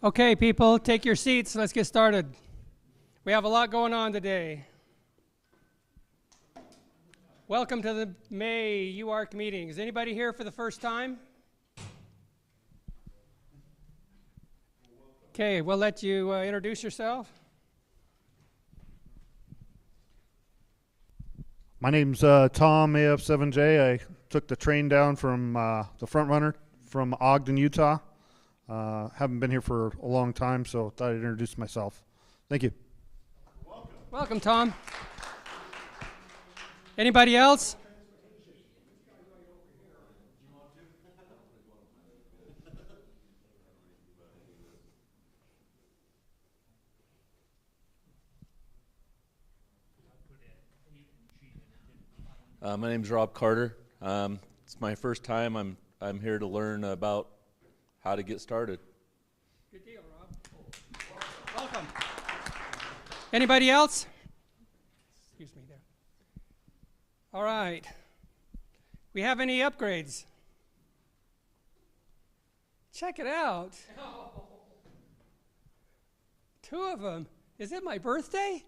Okay, people, take your seats. Let's get started. We have a lot going on today. Welcome to the May UARC meeting. Is anybody here for the first time? Okay, we'll let you introduce yourself. My name's Tom, AF7J. I took the train down from the front runner from Ogden, Utah. Haven't been here for a long time, so thought I'd introduce myself. Thank you. Welcome, Tom. Anybody else? My name's Rob Carter. It's my first time. I'm here to learn about how to get started. Good deal, Rob. Welcome. Anybody else? Excuse me there. All right. We have any upgrades? Check it out. Two of them. Is it my birthday?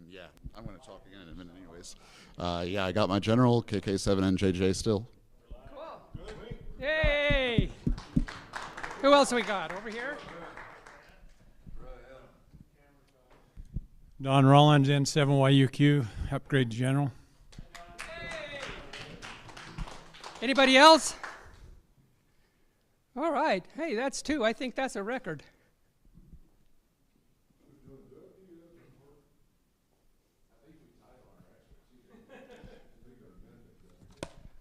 Yeah, I'm going to talk again in a minute anyways. Yeah, I got my general, KK7NJJ still. Cool. Yay! Who else we got? Over here? Don Rollins, N7YUQ, upgrade general. Hey! Anybody else? All right. Hey, that's two. I think that's a record.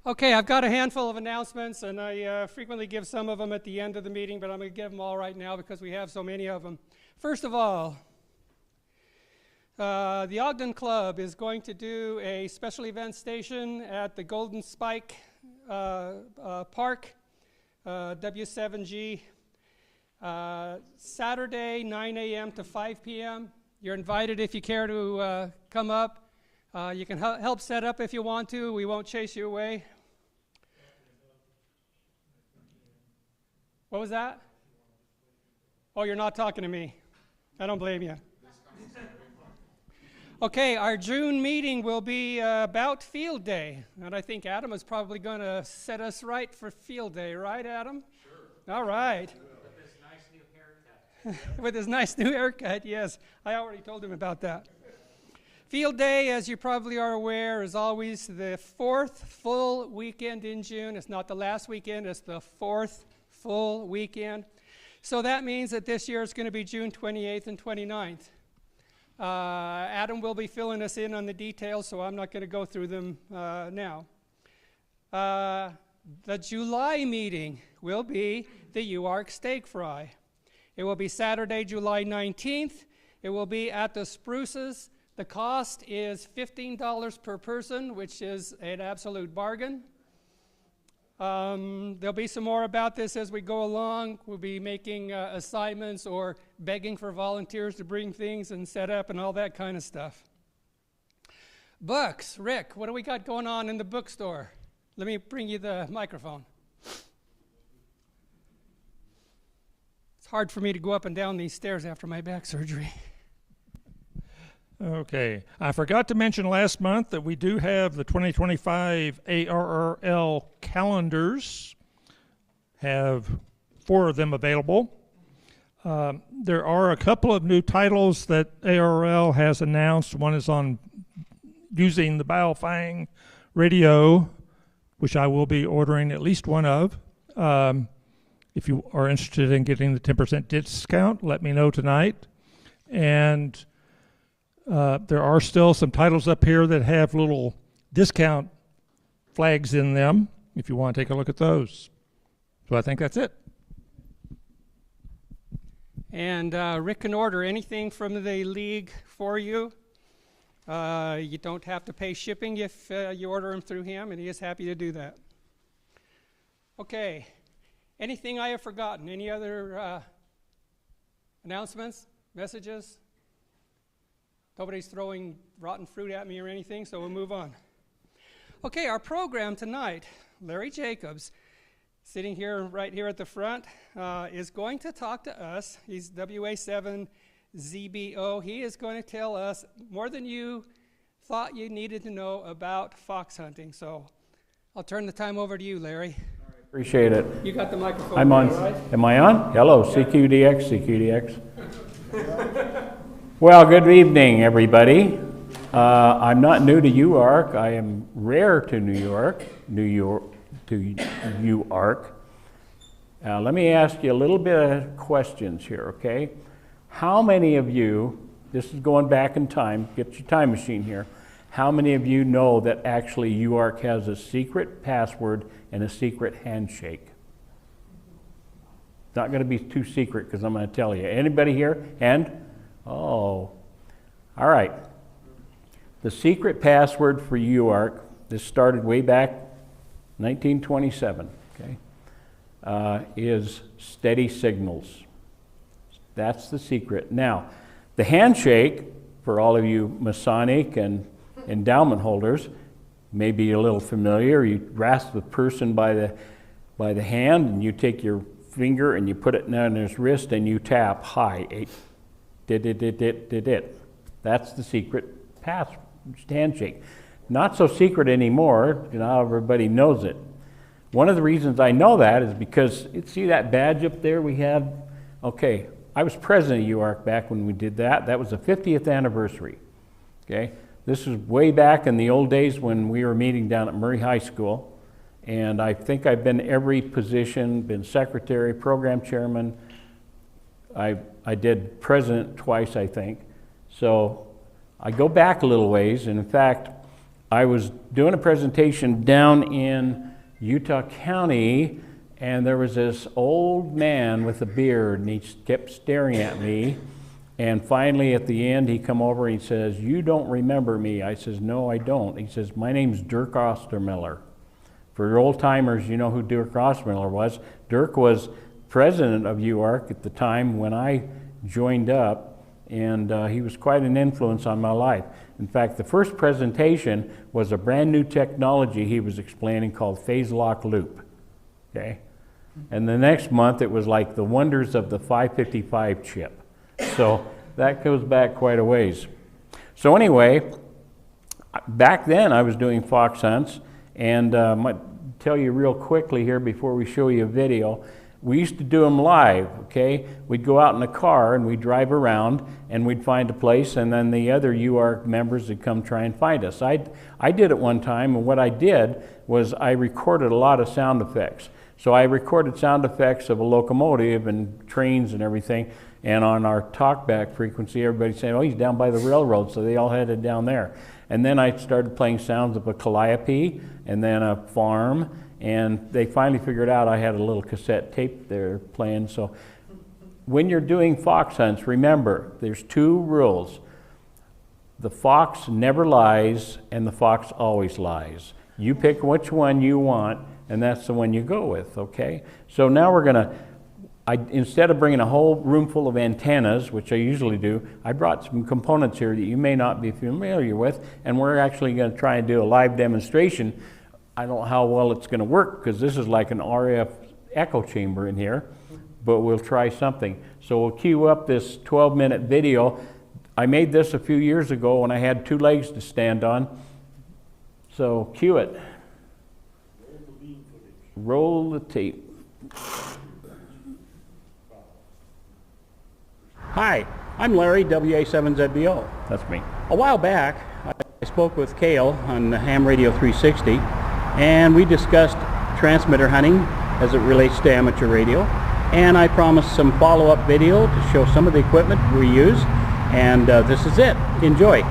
Okay, I've got a handful of announcements, and I frequently give some of them at the end of the meeting, but I'm going to give them all right now because we have so many of them. First of all, the Ogden Club is going to do a special event station at the Golden Spike Park, W7G, Saturday, 9 a.m. to 5 p.m. You're invited if you care to come up. You can help set up if you want to. We won't chase you away. What was that? Oh, you're not talking to me. I don't blame you. Okay, our June meeting will be about Field Day. And I think Adam is probably going to set us right for Field Day, right, Adam? Sure. All right. With his nice new haircut. With his nice new haircut, yes. I already told him about that. Field Day, as you probably are aware, is always the fourth full weekend in June. It's not the last weekend, it's the fourth full weekend. So that means that this year it's going to be June 28th and 29th. Adam will be filling us in on the details, so I'm not going to go through them now. The July meeting will be the UARC Steak Fry. It will be Saturday, July 19th. It will be at the Spruces. The cost is $15 per person, which is an absolute bargain. There'll be some more about this as we go along. We'll be making assignments or begging for volunteers to bring things and set up and all that kind of stuff. Books. Rick, what do we got going on in the bookstore? Let me bring you the microphone. It's hard for me to go up and down these stairs after my back surgery. Okay, I forgot to mention last month that we do have the 2025 ARRL calendars, have 4 of them available. There are a couple of new titles that ARRL has announced. One is on using the Baofeng radio, which I will be ordering at least one of. If you are interested in getting the 10% discount, let me know tonight. And there are still some titles up here that have little discount flags in them, if you want to take a look at those. So I think that's it. And Rick can order anything from the league for you. You don't have to pay shipping if you order them through him, and he is happy to do that. Okay. Anything I have forgotten? Any other announcements, messages? Nobody's throwing rotten fruit at me or anything, so we'll move on. Okay, our program tonight, Larry Jacobs sitting here, right here at the front, is going to talk to us. He's WA7ZBO. He is going to tell us more than you thought you needed to know about fox hunting. So I'll turn the time over to you, Larry. Appreciate it. You got the microphone. I'm on. Right? Am I on? Hello, CQDX, CQDX. Well, good evening, everybody. I'm not new to UARC. I am rare to UARC. Let me ask you a little bit of questions here, okay? How many of you, this is going back in time, get your time machine here, how many of you know that actually UARC has a secret password and a secret handshake? Not going to be too secret because I'm going to tell you. Anybody here? Hand? Oh. All right. The secret password for UARC, this started way back 1927, okay, is steady signals. That's the secret. Now, the handshake, for all of you Masonic and endowment holders, may be a little familiar. You grasp the person by the hand, and you take your finger and you put it on his wrist and you tap, hi, did. That's the secret handshake. Not so secret anymore, now everybody knows it. One of the reasons I know that is because, see that badge up there we had? Okay, I was president of UARC back when we did that. That was the 50th anniversary, okay? This was way back in the old days when we were meeting down at Murray High School. And I think I've been every position, been secretary, program chairman. I did president twice, I think. So I go back a little ways. And in fact, I was doing a presentation down in Utah County, and there was this old man with a beard, and he kept staring at me. And finally, at the end, he come over and he says, "You don't remember me." I says, "No, I don't." He says, "My name's Dirk Ostermiller." For old timers, you know who Dirk Ostermiller was. Dirk was president of UARC at the time when I joined up, and he was quite an influence on my life. In fact, the first presentation was a brand new technology he was explaining called phase lock loop, okay? And the next month, it was like the wonders of the 555 chip. So that goes back quite a ways. So anyway, back then I was doing fox hunts, and I might tell you real quickly here before we show you a video. We used to do them live, okay? We'd go out in a car and we'd drive around and we'd find a place, and then the other UARC members would come try and find us. I did it one time, and what I did was I recorded a lot of sound effects. So I recorded sound effects of a locomotive and trains and everything, and on our talkback frequency, everybody saying, "Oh, he's down by the railroad," so they all headed down there. And then I started playing sounds of a calliope and then a farm, and they finally figured out I had a little cassette tape there playing. So when you're doing fox hunts, remember, there's two rules. The fox never lies, and the fox always lies. You pick which one you want, and that's the one you go with, okay? So now we're gonna, instead of bringing a whole room full of antennas, which I usually do, I brought some components here that you may not be familiar with, and we're actually going to try and do a live demonstration. I don't know how well it's going to work because this is like an RF echo chamber in here, but we'll try something. So we'll cue up this 12-minute video. I made this a few years ago when I had two legs to stand on. So cue it. Roll the tape. Hi, I'm Larry, WA7ZBO. That's me. A while back, I spoke with Cale on Ham Radio 360, and we discussed transmitter hunting as it relates to amateur radio, and I promised some follow-up video to show some of the equipment we use, and this is it. Enjoy.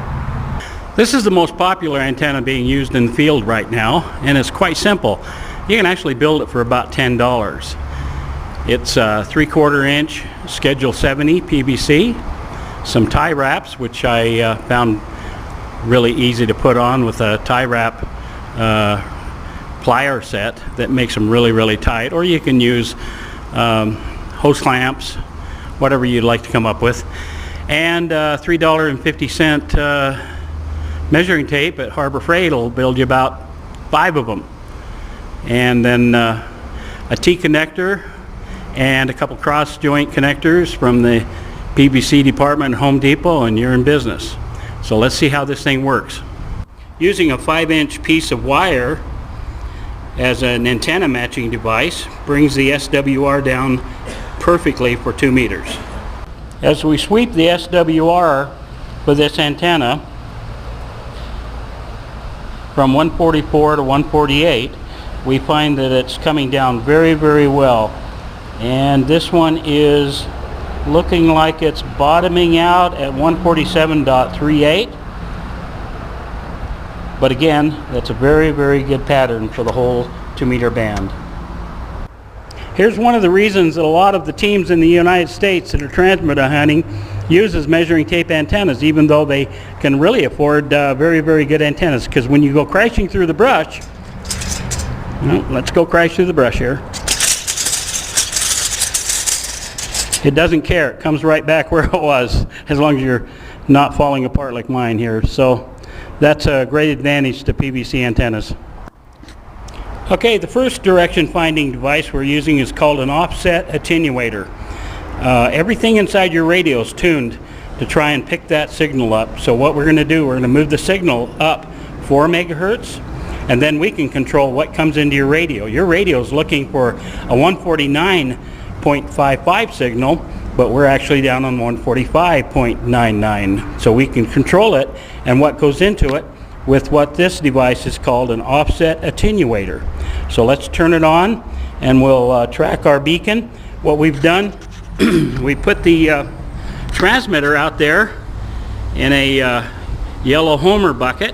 This is the most popular antenna being used in the field right now, and it's quite simple. You can actually build it for about $10. It's a 3/4 inch Schedule 70 PVC, some tie wraps, which I found really easy to put on with a tie wrap plier set that makes them really, really tight, or you can use hose clamps, whatever you'd like to come up with, and $3.50 measuring tape at Harbor Freight will build you about 5 of them. And then a T connector, and a couple cross joint connectors from the PVC department at Home Depot, and you're in business. So let's see how this thing works. Using a 5-inch piece of wire as an antenna matching device brings the SWR down perfectly for 2 meters. As we sweep the SWR with this antenna from 144 to 148, we find that it's coming down very, very well. And this one is looking like it's bottoming out at 147.38. But again, that's a very, very good pattern for the whole 2-meter band. Here's one of the reasons that a lot of the teams in the United States that are transmitter hunting uses measuring tape antennas, even though they can really afford very, very good antennas. Because when you go crashing through the brush, well, let's go crash through the brush here. It doesn't care. It comes right back where it was, as long as you're not falling apart like mine here. So that's a great advantage to PVC antennas. Okay, the first direction finding device we're using is called an offset attenuator. Everything inside your radio is tuned to try and pick that signal up. So what we're going to do, we're going to move the signal up 4 megahertz, and then we can control what comes into your radio. Your radio is looking for a 149.55 signal, but we're actually down on 145.99. So we can control it and what goes into it with what this device is called an offset attenuator. So let's turn it on and we'll track our beacon. What we've done, we put the transmitter out there in a yellow Homer bucket,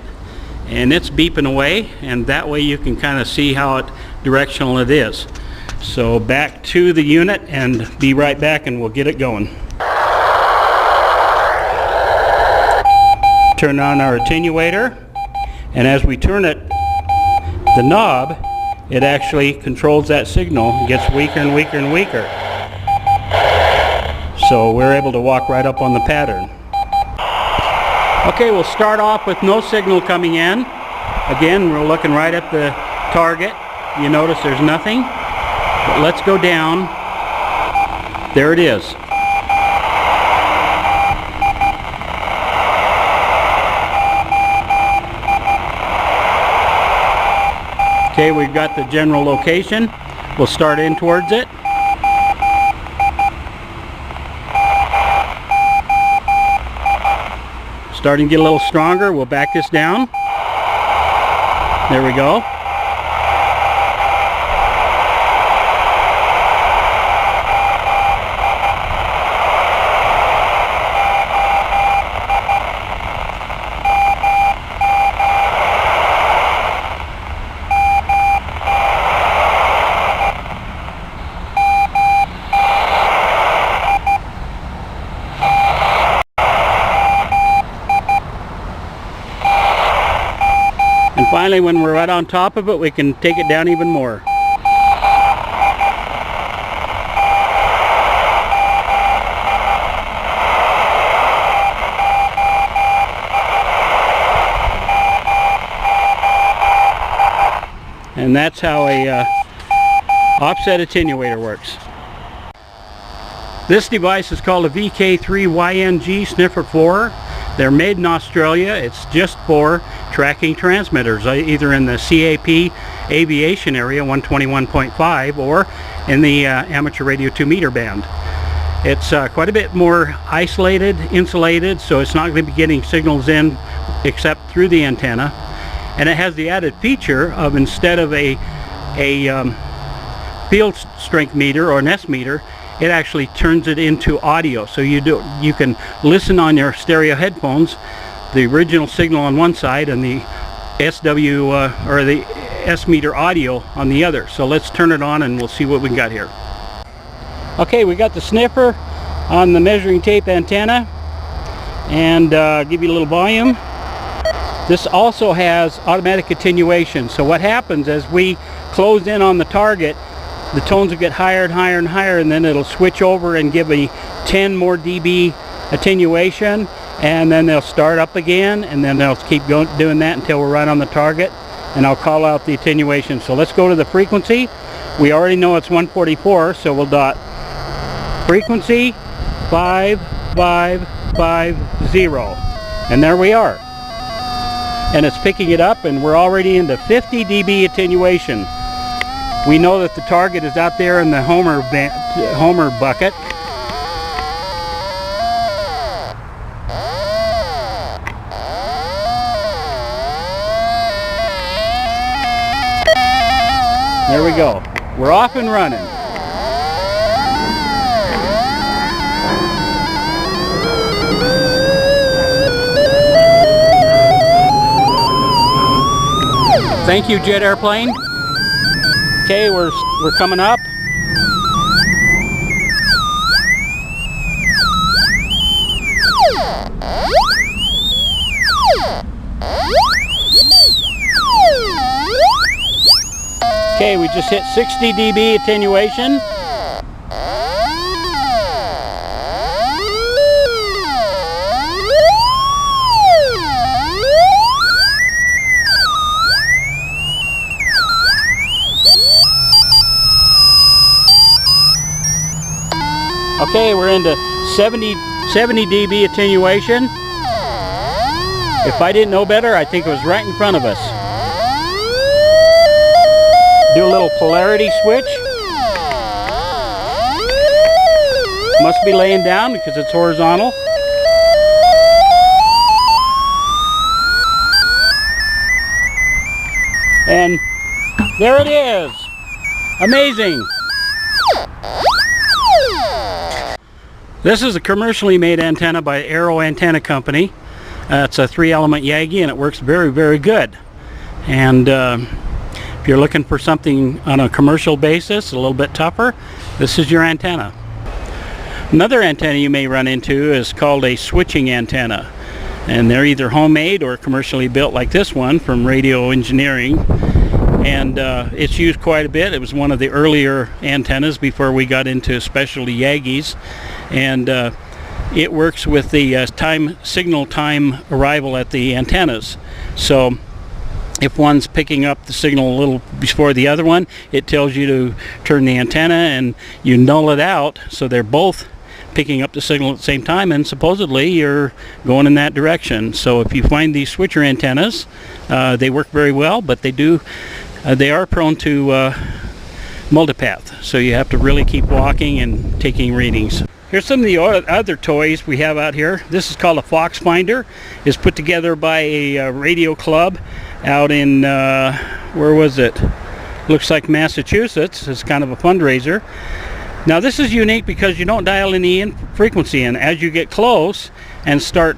and it's beeping away, and that way you can kind of see how directional it is. So back to the unit and be right back, and we'll get it going. Turn on our attenuator, and as we turn it, the knob, it actually controls that signal. It gets weaker and weaker and weaker. So we're able to walk right up on the pattern. Okay, we'll start off with no signal coming in. Again, we're looking right at the target. You notice there's nothing. But let's go down. There it is. Okay, we've got the general location. We'll start in towards it. Starting to get a little stronger. We'll back this down. There we go. And finally, when we're right on top of it, we can take it down even more. And that's how a offset attenuator works. This device is called a VK3YNG Sniffer 4. They're made in Australia. It's just for tracking transmitters, either in the CAP aviation area 121.5 or in the amateur radio 2-meter band. It's quite a bit more isolated, insulated, so it's not going to be getting signals in except through the antenna. And it has the added feature of, instead of a field strength meter or an S meter, it actually turns it into audio. So you can listen on your stereo headphones, the original signal on one side and the or the S meter audio on the other. So let's turn it on and we'll see what we got here. Okay, we got the sniffer on the measuring tape antenna, and give you a little volume. This also has automatic attenuation. So what happens as we close in on the target, the tones will get higher and higher and higher, and then it'll switch over and give a 10 more dB attenuation, and then they'll start up again, and then they'll keep doing that until we're right on the target, and I'll call out the attenuation. So let's go to the frequency. We already know it's 144, so we'll dot frequency 5550, and there we are. And it's picking it up, and we're already into 50 dB attenuation. We know that the target is out there in the Homer bucket. There we go. We're off and running. Thank you, jet airplane. Okay, we're coming up. Okay, we just hit 60 dB attenuation. Okay, we're into 70 dB attenuation. If I didn't know better, I think it was right in front of us. Do a little polarity switch. Must be laying down because it's horizontal. And there it is. Amazing. This is a commercially made antenna by Arrow Antenna Company. It's a 3-element Yagi, and it works very, very good. And if you're looking for something on a commercial basis, a little bit tougher, this is your antenna. Another antenna you may run into is called a switching antenna. And they're either homemade or commercially built, like this one from Radio Engineering. And it's used quite a bit. It was one of the earlier antennas before we got into specialty Yagis. And it works with the signal time arrival at the antennas. So if one's picking up the signal a little before the other one, it tells you to turn the antenna, and you null it out, so they're both picking up the signal at the same time, and supposedly you're going in that direction. So if you find these switcher antennas, they work very well, but they are prone to multipath, so you have to really keep walking and taking readings. Here's some of the other toys we have out here. This is called a Fox Finder. It's put together by a radio club out in, where was it? Looks like Massachusetts. It's kind of a fundraiser. Now this is unique because you don't dial any frequency in. As you get close and start,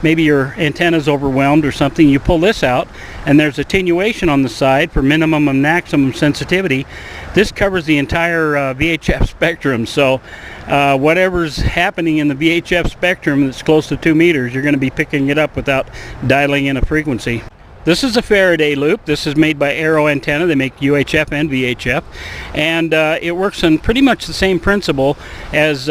maybe your antenna's overwhelmed or something, you pull this out, and there's attenuation on the side for minimum and maximum sensitivity. This covers the entire VHF spectrum, so whatever's happening in the VHF spectrum that's close to 2 meters, you're going to be picking it up without dialing in a frequency. This is a Faraday loop. This is made by Arrow Antenna. They make UHF and VHF, and it works on pretty much the same principle as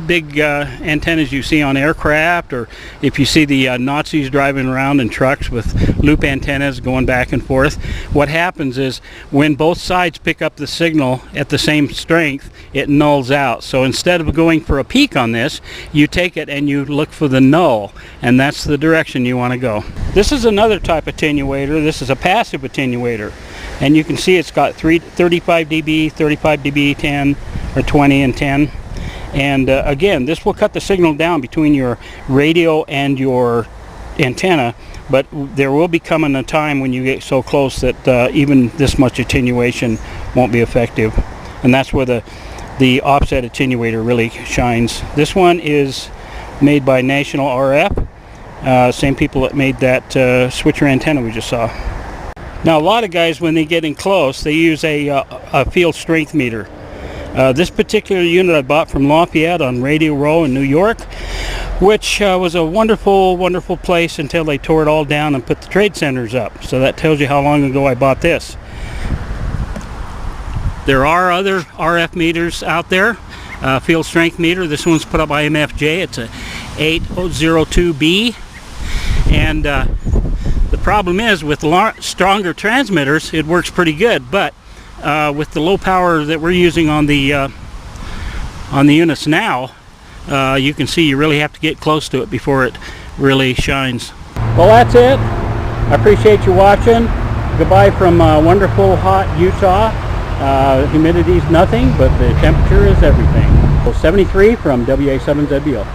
big antennas you see on aircraft, or if you see the Nazis driving around in trucks with loop antennas going back and forth. What happens is when both sides pick up the signal at the same strength, it nulls out. So instead of going for a peak on this, you take it and you look for the null, and that's the direction you want to go. This is another type of attenuator. This is a passive attenuator, and you can see it's got 35 dB, 35 dB, 10 or 20 and 10. And again, this will cut the signal down between your radio and your antenna, but there will be coming a time when you get so close that even this much attenuation won't be effective, and that's where the offset attenuator really shines. This one is made by National RF. Same people that made that switcher antenna we just saw. Now a lot of guys, when they get in close, they use a field strength meter. This particular unit I bought from Lafayette on Radio Row in New York, which was a wonderful, wonderful place until they tore it all down and put the trade centers up. So that tells you how long ago I bought this. There are other RF meters out there. Field strength meter. This one's put up by MFJ. It's a 802B. And the problem is with stronger transmitters, it works pretty good, but with the low power that we're using on the units now, you can see you really have to get close to it before it really shines. Well, that's it. I appreciate you watching. Goodbye from wonderful hot Utah. Humidity's nothing, but the temperature is everything. 73 from WA7ZBO.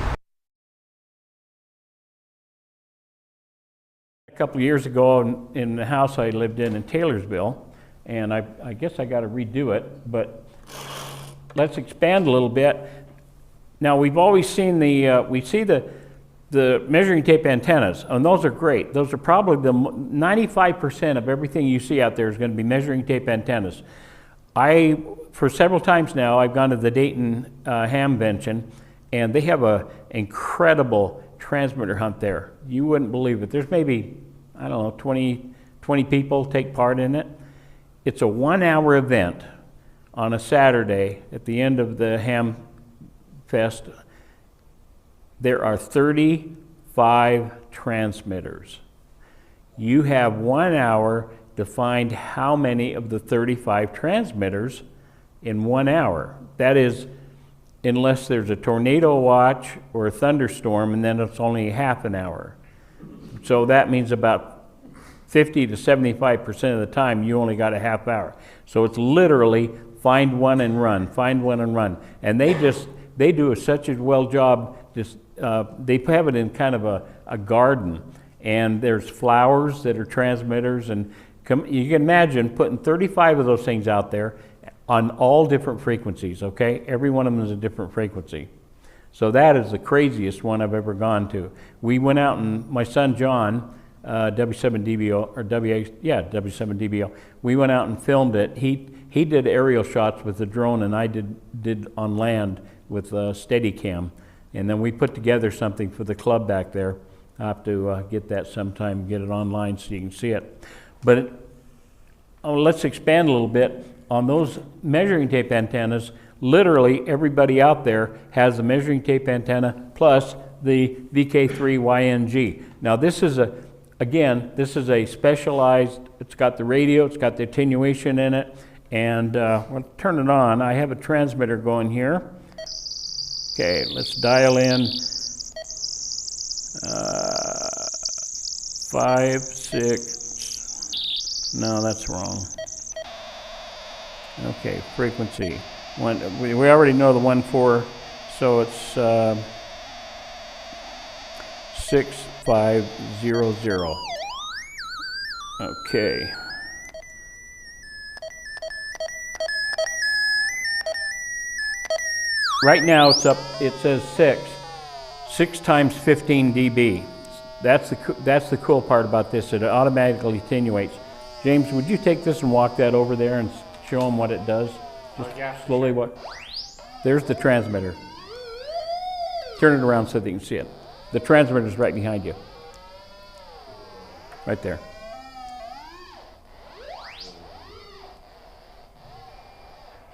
A couple of years ago in the house I lived in Taylorsville, and I guess I got to redo it, but let's expand a little bit. Now we've always seen we see the measuring tape antennas, and those are great. Those are probably the 95% of everything you see out there is going to be measuring tape antennas. For several times now, I've gone to the Dayton Hamvention, and they have an incredible transmitter hunt there. You wouldn't believe it. There's maybe, I don't know, 20 people take part in it. It's a 1-hour event on a Saturday at the end of the Ham Fest. There are 35 transmitters. You have 1 hour to find how many of the 35 transmitters in 1 hour. That is, unless there's a tornado watch or a thunderstorm, and then it's only half an hour. So that means about 50 to 75% of the time you only got a half hour. So it's literally find one and run, find one and run. And they do such a well job. They have it in kind of a garden, and there's flowers that are transmitters, and you can imagine putting 35 of those things out there on all different frequencies, okay? Every one of them is a different frequency. So that is the craziest one I've ever gone to. We went out, and my son John, W7DBO, or W7DBO, we went out and filmed it. He did aerial shots with the drone, and I did on land with Steadicam. And then we put together something for the club back there. I'll have to get that sometime, get it online so you can see it. But let's expand a little bit on those measuring tape antennas. Literally everybody out there has a measuring tape antenna plus the VK3YNG. Now this is a specialized, it's got the radio, it's got the attenuation in it, and we'll turn it on. I have a transmitter going here. Okay, let's dial in 5, 6, no, that's wrong. Okay, frequency. We already know the 1-4, so it's 6500. Okay. Right now it's up, it says 6 times 15 dB. That's the cool part about this, it automatically attenuates. James, would you take this and walk that over there and show them what it does? Just slowly what? There's the transmitter. Turn it around so they can see it. The transmitter's right behind you. Right there.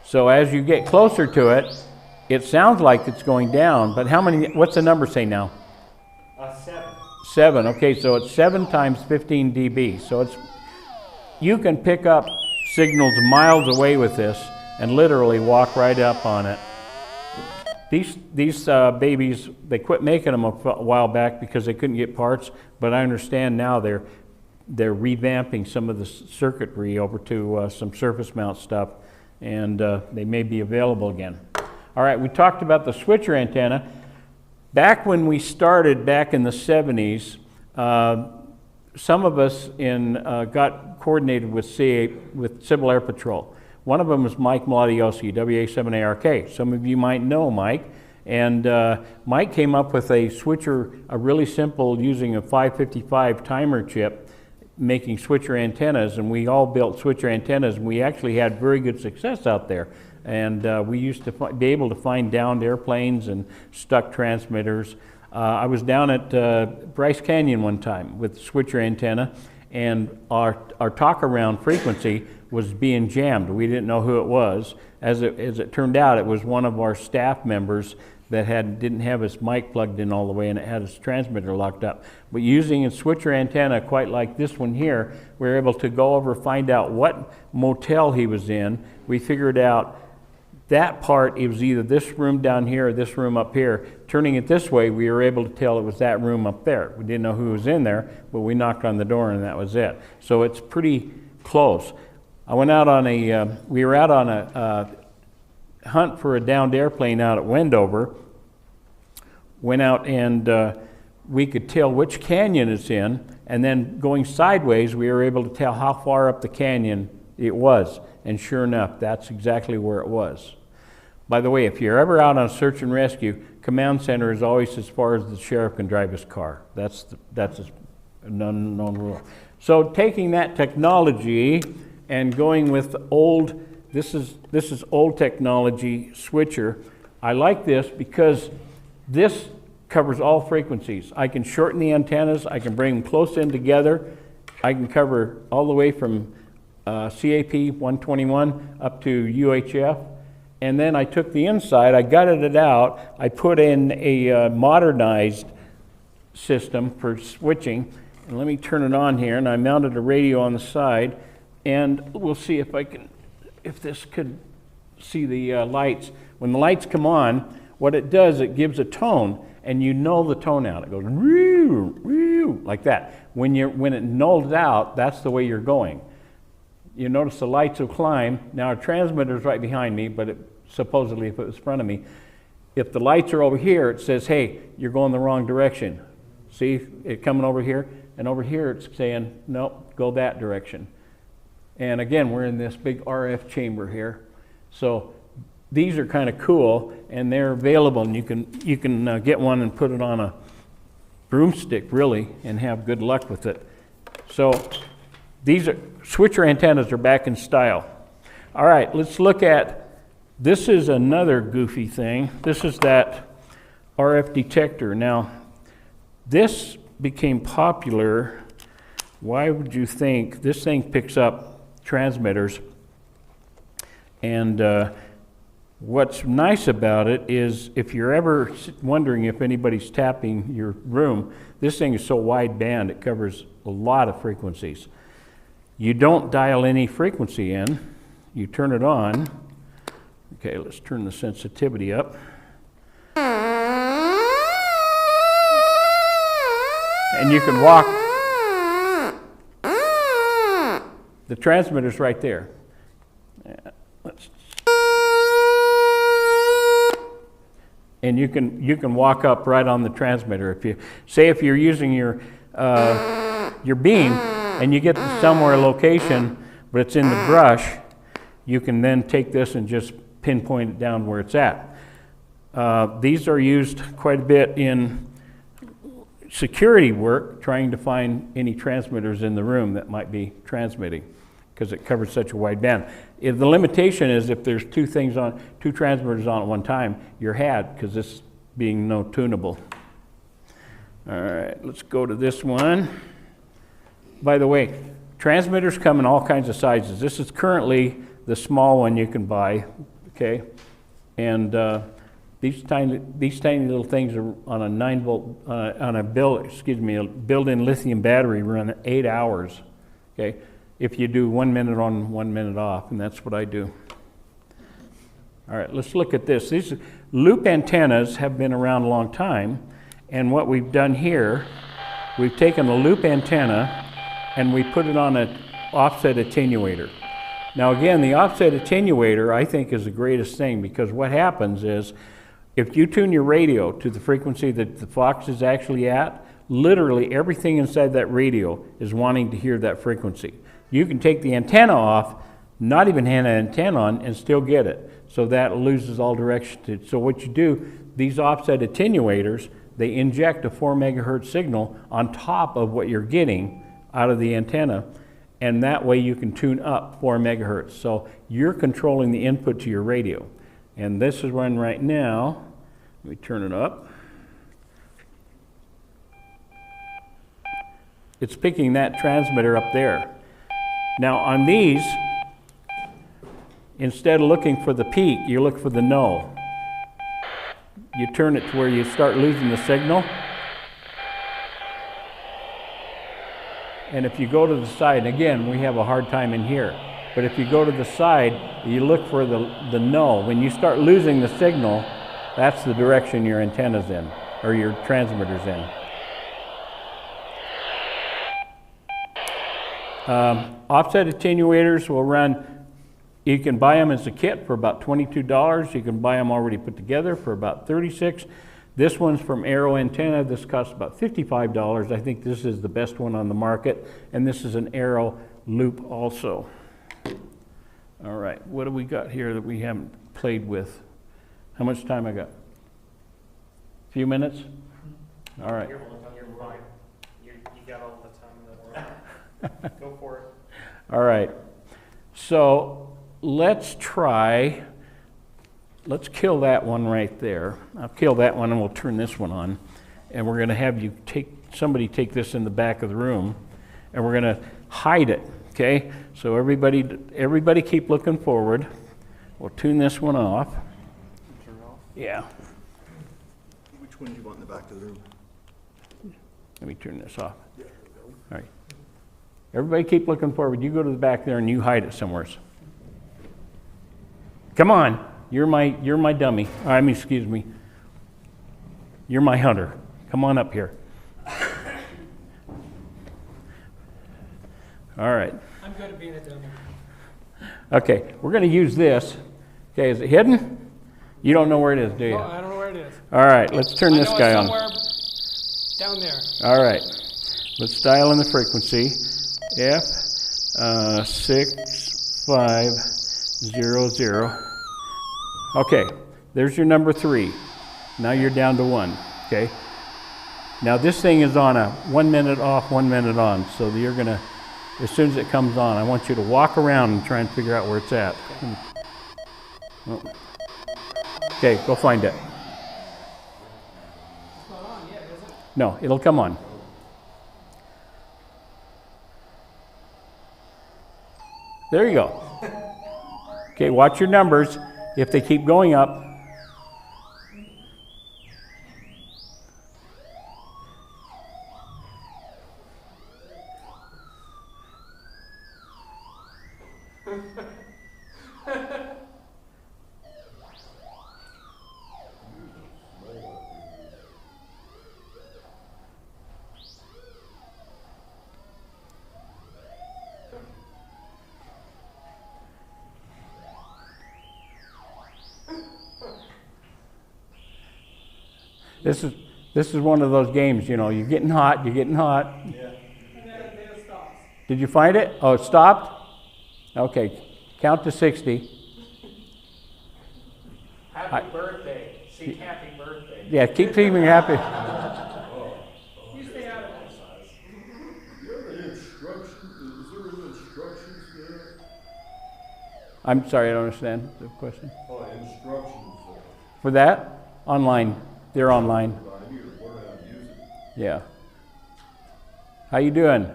So as you get closer to it, it sounds like it's going down, but how many, what's the number say now? 7. 7, okay, so it's 7 times 15 dB. So you can pick up signals miles away with this and literally walk right up on it. These babies, they quit making them a while back because they couldn't get parts, but I understand now they're revamping some of the circuitry over to some surface mount stuff, and they may be available again. All right, we talked about the switcher antenna. Back when we started back in the 70s, some of us got coordinated with Civil Air Patrol. One of them was Mike Mladioski, WA7ARK. Some of you might know Mike. And Mike came up with a switcher, a really simple, using a 555 timer chip, making switcher antennas. And we all built switcher antennas, and we actually had very good success out there. And we used to be able to find downed airplanes and stuck transmitters. I was down at Bryce Canyon one time with switcher antenna, and our talk around frequency was being jammed. We didn't know who it was. As it turned out, it was one of our staff members that didn't have its mic plugged in all the way and it had its transmitter locked up. But using a switcher antenna quite like this one here, we were able to go over, find out what motel he was in. We figured out that part, it was either this room down here or this room up here. Turning it this way, we were able to tell it was that room up there. We didn't know who was in there, but we knocked on the door and that was it. So it's pretty close. I went out on we were out on a hunt for a downed airplane out at Wendover. Went out and we could tell which canyon it's in, and then going sideways, we were able to tell how far up the canyon it was. And sure enough, that's exactly where it was. By the way, if you're ever out on search and rescue, command center is always as far as the sheriff can drive his car. That's a known rule. So taking that technology and going with old, this is old technology switcher. I like this because this covers all frequencies. I can shorten the antennas, I can bring them close in together, I can cover all the way from CAP 121 up to UHF. And then I took the inside, I gutted it out, I put in a modernized system for switching. And let me turn it on here, and I mounted a radio on the side, and we'll see if this could see the lights. When the lights come on, what it does, it gives a tone, and you null the tone out. It goes woo, woo, like that. When it nulls out, that's the way you're going. You notice the lights will climb. Now our transmitter's right behind me, but supposedly if it was in front of me, if the lights are over here, it says, hey, you're going the wrong direction. See it coming over here? And over here it's saying, nope, go that direction. And again, we're in this big RF chamber here. So these are kind of cool, and they're available, and you can get one and put it on a broomstick, really, and have good luck with it. So these switcher antennas are back in style. All right, let's look at, this is another goofy thing. This is that RF detector. Now, this became popular. Why would you think? This thing picks up transmitters. And what's nice about it is if you're ever wondering if anybody's tapping your room, this thing is so wide band, it covers a lot of frequencies. You don't dial any frequency in, you turn it on. Okay, let's turn the sensitivity up. And you can walk. The transmitter's right there. And you can walk up right on the transmitter. If you're using your beam and you get to somewhere location, but it's in the brush, you can then take this and just pinpoint it down where it's at. These are used quite a bit in security work, trying to find any transmitters in the room that might be transmitting, because it covers such a wide band. If the limitation is if there's two transmitters on at one time, you're had, because this being no tunable. All right, let's go to this one. By the way, transmitters come in all kinds of sizes. This is currently the small one you can buy, okay? And these tiny little things are on a 9-volt, on a built-in lithium battery, run 8 hours, okay? If you do 1 minute on, 1 minute off, and that's what I do. All right, let's look at this. These loop antennas have been around a long time, and what we've done here, we've taken a loop antenna and we put it on an offset attenuator. Now again, the offset attenuator I think is the greatest thing, because what happens is if you tune your radio to the frequency that the Fox is actually at, literally everything inside that radio is wanting to hear that frequency. You can take the antenna off, not even have an antenna on, and still get it. So that loses all direction. So what you do, these offset attenuators, they inject a 4 megahertz signal on top of what you're getting out of the antenna, and that way you can tune up 4 megahertz. So you're controlling the input to your radio. And this is one right now. Let me turn it up. It's picking that transmitter up there. Now on these, instead of looking for the peak, you look for the null. you turn it to where you start losing the signal. And if you go to the side, and again, we have a hard time in here, but if you go to the side, you look for the no. When you start losing the signal, that's the direction your antenna's in, or your transmitter's in. Offset attenuators will run, you can buy them as a kit for about $22. You can buy them already put together for about $36. This one's from Arrow Antenna. This costs about $55. I think this is the best one on the market, and this is an Arrow loop also. All right, what do we got here that we haven't played with? How much time I got? A few minutes? All right. You're fine. You got all the time in the world. Go for it. All right. So let's kill that one right there. I'll kill that one and we'll turn this one on. And we're going to have you somebody take this in the back of the room and we're going to hide it, okay? So everybody keep looking forward. We'll tune this one off. Turn it off? Yeah. Which one do you want in the back of the room? Let me turn this off. All right. Everybody keep looking forward. You go to the back there and you hide it somewhere. Come on. You're my dummy. I mean, excuse me. You're my hunter. Come on up here. All right. I'm good at being a dummy. Okay, we're going to use this. Okay, is it hidden? You don't know where it is, do you? Oh, I don't know where it is. All right, let's turn this guy on. Somewhere down there. All right, let's dial in the frequency. F 6500. Okay, there's your number 3. Now you're down to 1. Okay. Now this thing is on a 1 minute off, 1 minute on. So you're gonna, as soon as it comes on, I want you to walk around and try and figure out where it's at. Oh. Okay, go find it. It's not on yet, is it? No, it'll come on. There you go. Okay, watch your numbers. If they keep going up, This is one of those games, you know, you're getting hot. Yeah. And then it stops. Did you find it? Oh, it stopped? Okay, count to 60. Happy birthday. Sing happy birthday. Yeah, keep being happy. You stay out of this. Is there any instructions there? I'm sorry, I don't understand the question. Oh, instructions there. For that? Online. They're online. I need to learn how to use it. Yeah. How you doing?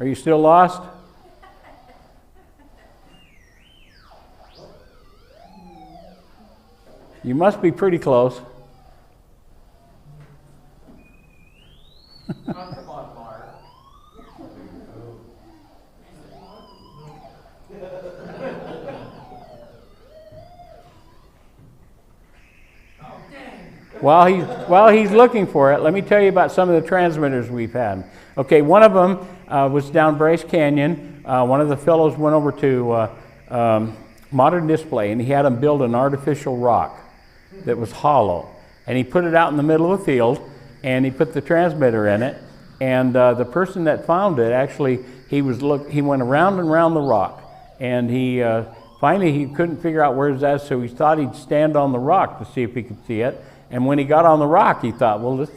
Are you still lost? You must be pretty close. Come on, Mark. While he's looking for it, let me tell you about some of the transmitters we've had. Okay, one of them was down Bryce Canyon. One of the fellows went over to Modern Display, and he had them build an artificial rock that was hollow. And he put it out in the middle of the field, and he put the transmitter in it. And the person that found it, actually, he went around and around the rock, and finally he couldn't figure out where it was at, so he thought he'd stand on the rock to see if he could see it. And when he got on the rock, he thought, well, this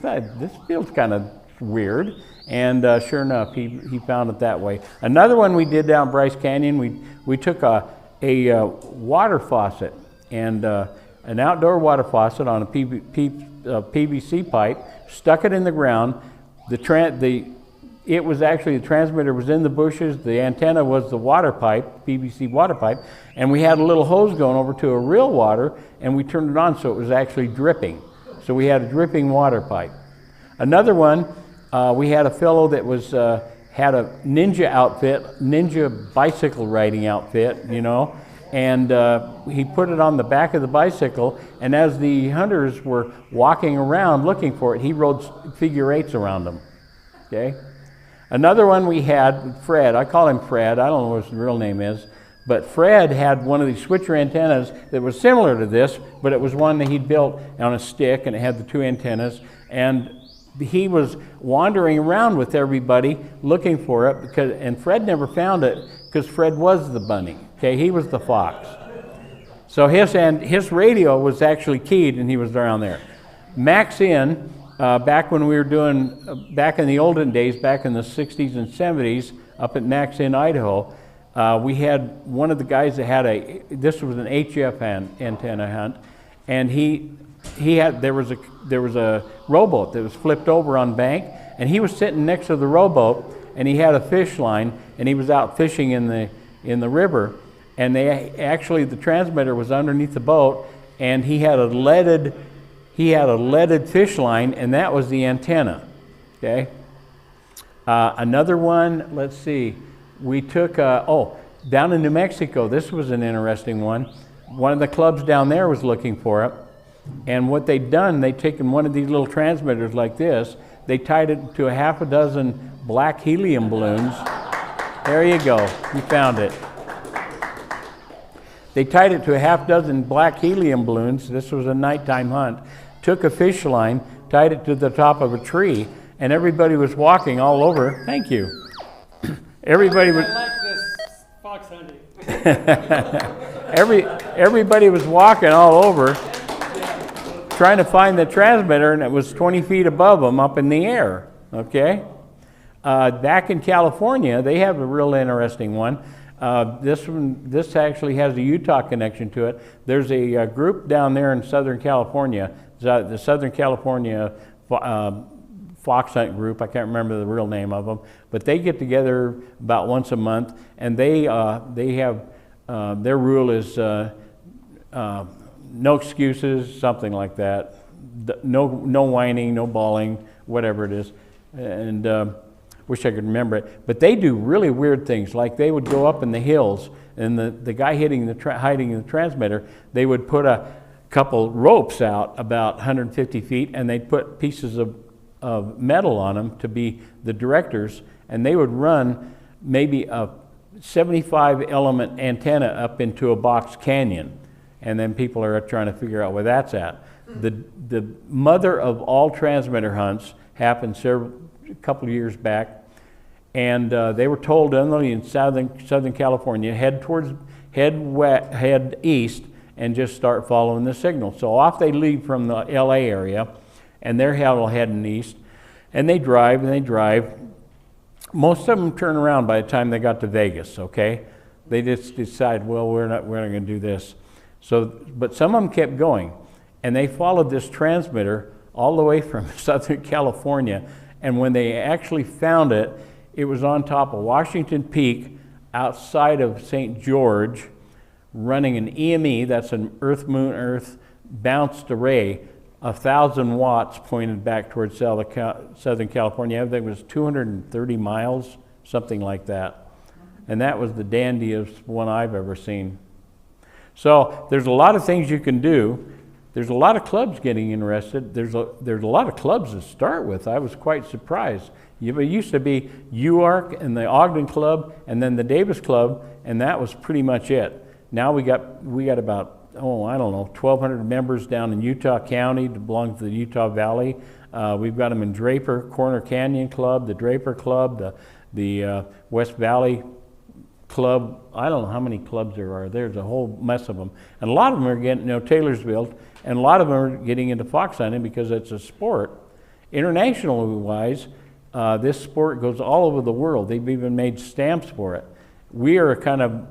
feels kind of weird. And sure enough, he found it that way. Another one we did down Bryce Canyon, we took a water faucet, and an outdoor water faucet on a PVC pipe, stuck it in the ground. The it was actually, the transmitter was in the bushes, the antenna was the water pipe, PVC water pipe, and we had a little hose going over to a real water, and we turned it on so it was actually dripping. So we had a dripping water pipe. Another one, we had a fellow that was, had a ninja outfit, ninja bicycle riding outfit, you know, and he put it on the back of the bicycle, and as the hunters were walking around looking for it, he rode figure eights around them, okay? Another one we had, Fred, I call him Fred, I don't know what his real name is, but Fred had one of these switcher antennas that was similar to this, but it was one that he'd built on a stick, and it had the two antennas, and he was wandering around with everybody looking for it, and Fred never found it because Fred was the bunny, okay, he was the fox. So his radio was actually keyed, and he was around there. Max In, back when we were doing, back in the olden days, back in the 60s and 70s, up at Max In, Idaho, we had one of the guys that had this was an HF antenna hunt, and there was a rowboat that was flipped over on bank, and he was sitting next to the rowboat, and he had a fish line, and he was out fishing in the river, and the transmitter was underneath the boat, and he had a leaded fish line, and that was the antenna, okay? Another one, let's see, we took, down in New Mexico, this was an interesting one. One of the clubs down there was looking for it, and what they'd done, they'd taken one of these little transmitters like this, they tied it to a half a dozen black helium balloons. There you go, you found it. They tied it to a half dozen black helium balloons. This was a nighttime hunt. Took a fish line, tied it to the top of a tree, and everybody was walking all over. Thank you. Everybody was. I like this fox hunting. Everybody was walking all over, trying to find the transmitter, and it was 20 feet above them, up in the air. Okay. Back in California, they have a real interesting one. This actually has a Utah connection to it. There's a group down there in Southern California, the Southern California fox hunt group. I can't remember the real name of them, but they get together about once a month, and they have their rule is no excuses, something like that. No whining, no bawling, whatever it is, and. Wish I could remember it, but they do really weird things. Like they would go up in the hills, and the guy hiding the transmitter, they would put a couple ropes out about 150 feet, and they'd put pieces of metal on them to be the directors, and they would run maybe a 75 element antenna up into a box canyon, and then people are trying to figure out where that's at. The mother of all transmitter hunts happened a couple of years back, and they were told only in Southern California, head east and just start following the signal. So off they leave from the LA area, and they're heading east, and they drive. Most of them turn around by the time they got to Vegas, okay? They just decide, well, we're not going to do this. So, but some of them kept going, and they followed this transmitter all the way from Southern California. And when they actually found it, it was on top of Washington Peak outside of St. George, running an EME, that's an Earth-Moon-Earth bounced array, 1,000 watts pointed back towards Southern California. I think it was 230 miles, something like that. And that was the dandiest one I've ever seen. So there's a lot of things you can do. There's a lot of clubs getting interested. There's a lot of clubs to start with. I was quite surprised. It used to be UARC and the Ogden Club, and then the Davis Club, and that was pretty much it. Now we got about, I don't know, 1,200 members down in Utah County that belong to the Utah Valley. We've got them in Draper, Corner Canyon Club, the Draper Club, the West Valley Club. I don't know how many clubs there are. There's a whole mess of them. And a lot of them are getting, Taylorsville, and a lot of them are getting into fox hunting because it's a sport. Internationally wise, this sport goes all over the world. They've even made stamps for it. We are kind of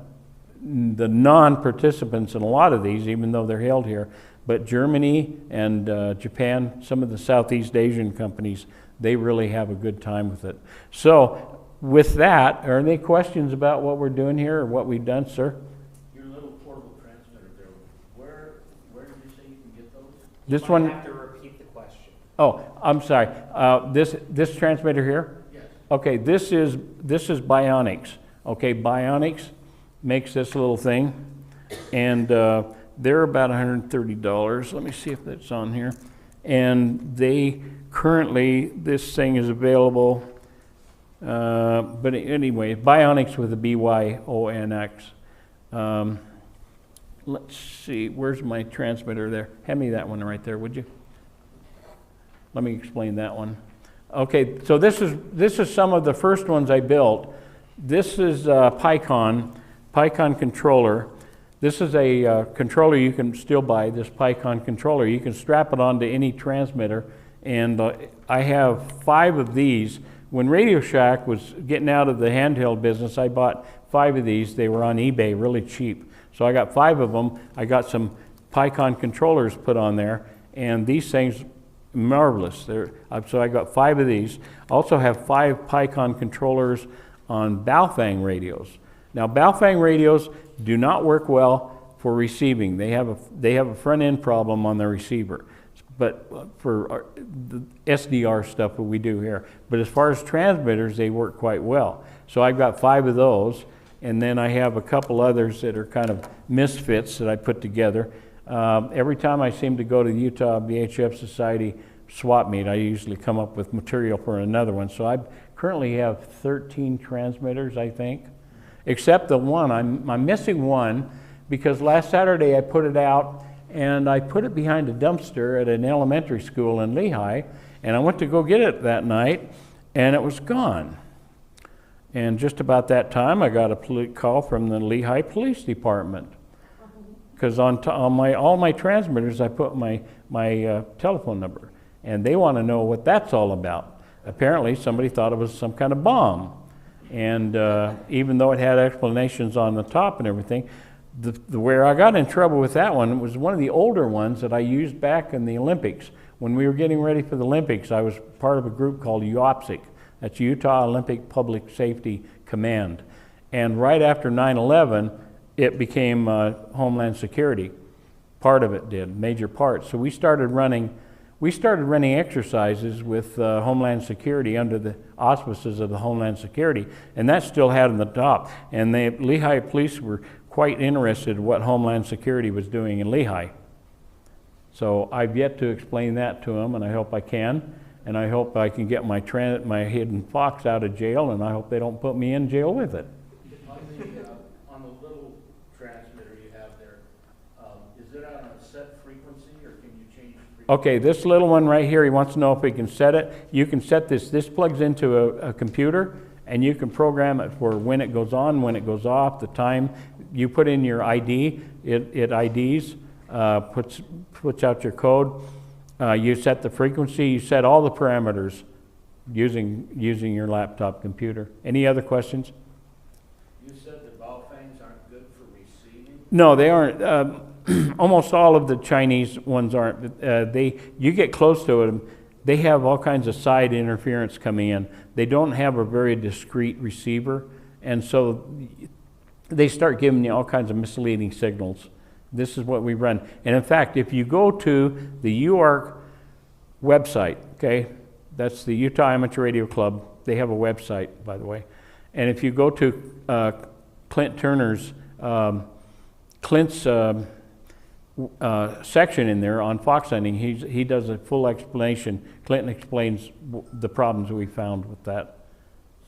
the non-participants in a lot of these, even though they're held here. But Germany and Japan, some of the Southeast Asian companies, they really have a good time with it. So with that, are there any questions about what we're doing here or what we've done, sir? Your little portable transmitter there, where did you say you can get those? This You one- might have to repeat the question. Oh, I'm sorry. This transmitter here? Yes. Okay, this is Bionics. Okay, Bionics makes this little thing, and they're about $130. Let me see if that's on here. And they currently, this thing is available, but anyway, Bionics with a BYONX. Let's see, where's my transmitter there? Hand me that one right there, would you? Let me explain that one. Okay, so this is some of the first ones I built. This is PyCon controller. This is a controller you can still buy, this PyCon controller. You can strap it onto any transmitter, and I have 5 of these. When Radio Shack was getting out of the handheld business, I bought 5 of these. They were on eBay really cheap. So I got 5 of them. I got some PyCon controllers put on there, and these things, marvelous. So I got 5 of these. I also have 5 PyCon controllers on Baofeng radios. Now Baofeng radios do not work well for receiving. They have a front end problem on their receiver. But for the SDR stuff that we do here. But as far as transmitters, they work quite well. So I've got 5 of those, and then I have a couple others that are kind of misfits that I put together. Every time I seem to go to the Utah VHF Society swap meet, I usually come up with material for another one. So I currently have 13 transmitters, I think, except the one. I'm missing one because last Saturday I put it out and I put it behind a dumpster at an elementary school in Lehigh, and I went to go get it that night, and it was gone. And just about that time, I got a call from the Lehigh Police Department, because on all my transmitters, I put my telephone number, and they want to know what that's all about. Apparently, somebody thought it was some kind of bomb, and even though it had explanations on the top and everything, where I got in trouble with that one was one of the older ones that I used back in the Olympics. When we were getting ready for the Olympics, I was part of a group called UARC. That's Utah Olympic Public Safety Command. And right after 9/11, it became Homeland Security. Part of it did, major part. So we started running exercises with Homeland Security under the auspices of the Homeland Security, and that still had on the top. And the Lehigh police were quite interested in what Homeland Security was doing in Lehigh. So I've yet to explain that to them, and I hope I can. And I hope I can get my hidden fox out of jail, and I hope they don't put me in jail with it. On the little transmitter you have there, is it on a set frequency, or can you change frequency? Okay, this little one right here, he wants to know if we can set it. You can set this. This plugs into a computer, and you can program it for when it goes on, when it goes off, the time. You put in your ID, it IDs, puts out your code. You set the frequency, you set all the parameters using your laptop computer. Any other questions? You said the Baofengs aren't good for receiving? No, they aren't. Almost all of the Chinese ones aren't. You get close to them, they have all kinds of side interference coming in. They don't have a very discrete receiver, and so they start giving you all kinds of misleading signals. This is what we run. And in fact, if you go to the UARC website, okay, that's the Utah Amateur Radio Club. They have a website, by the way. And if you go to Clint Turner's, Clint's section in there on fox hunting, he does a full explanation. Clinton explains the problems we found with that.